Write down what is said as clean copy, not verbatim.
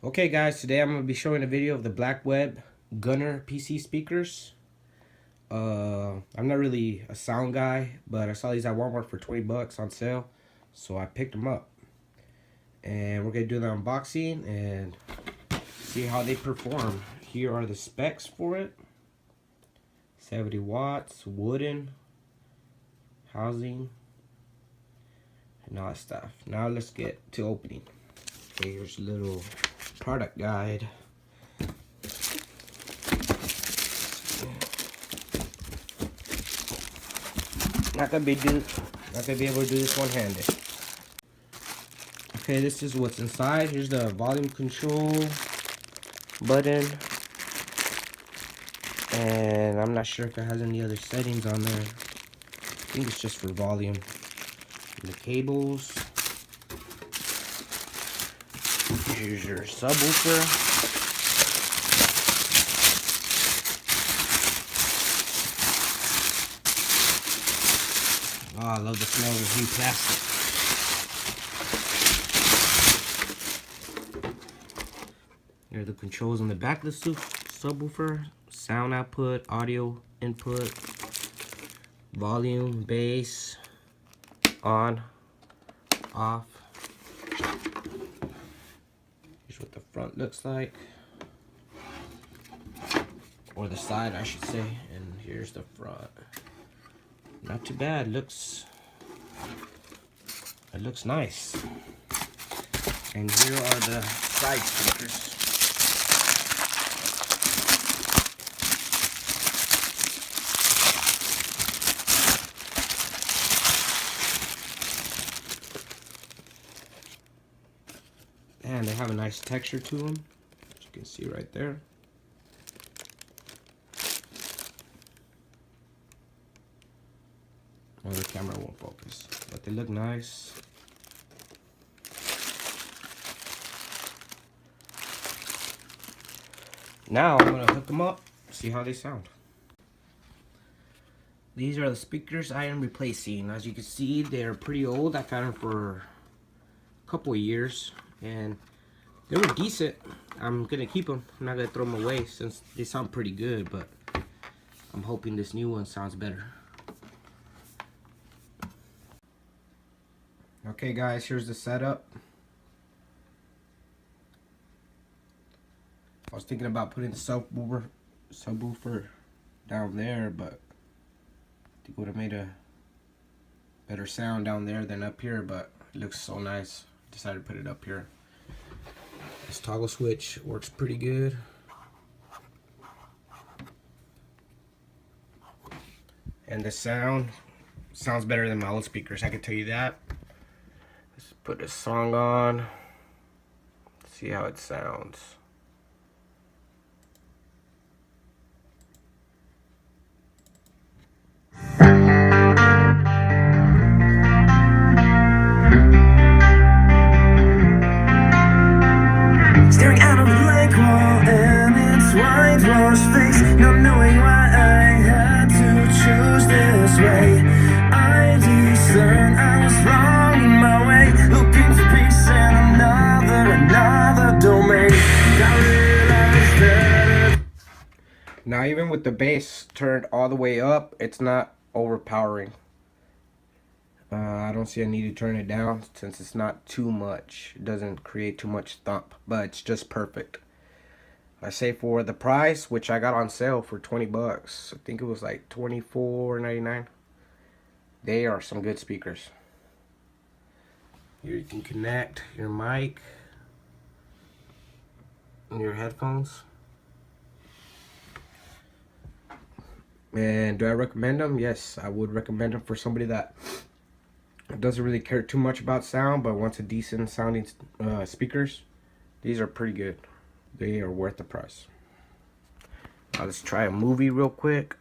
Okay guys, today I'm going to be showing a video of the Blackweb Gunner PC speakers. I'm not really a sound guy, but I saw these at Walmart for 20 bucks on sale, so I picked them up. And we're going to do the unboxing and see how they perform. Here are the specs for it. 70 watts, wooden, housing, and all that stuff. Now let's get to opening. Okay, here's a little product guide. Not gonna be able to do this one-handed. Okay, this is what's inside. Here's the volume control button, and I'm not sure if it has any other settings on there. I think it's just for volume. And the cables. Here's your subwoofer. Oh, I love the smell of new plastic. There are the controls on the back of the subwoofer. Sound output, audio input, volume, bass, on, off. Here's what the front looks like. Or the side, I should say. And here's the front. Not too bad. It looks nice. And here are the side speakers. And they have a nice texture to them, as you can see right there. Well, the camera won't focus, but they look nice. Now I'm gonna hook them up, see how they sound. These are the speakers I am replacing. As you can see, they're pretty old. I've had them for a couple of years, and they were decent. I'm gonna keep them. I'm not gonna throw them away since they sound pretty good, but I'm hoping this new one sounds better. Okay guys, here's the setup. I was thinking about putting the subwoofer down there, but I think it would have made a better sound down there than up here, but it looks so nice. Decided to put it up here. This toggle switch works pretty good. And the sounds better than my old speakers, I can tell you that. Let's put this song on. See how it sounds. Staring out of the blank wall and its whitewashed face, not knowing why I had to choose this way. I discerned I was wrong in my way, looking for peace in another domain. I realized that. Now even with the bass turned all the way up, it's not overpowering. I don't see a need to turn it down since it's not too much. It doesn't create too much thump, but it's just perfect. I say for the price, which I got on sale for 20 bucks. I think it was like $24.99. They are some good speakers. Here you can connect your mic and your headphones. And do I recommend them? Yes, I would recommend them for somebody that doesn't really care too much about sound but wants a decent sounding speakers. These are pretty good. They are worth the price. Now let's try a movie real quick.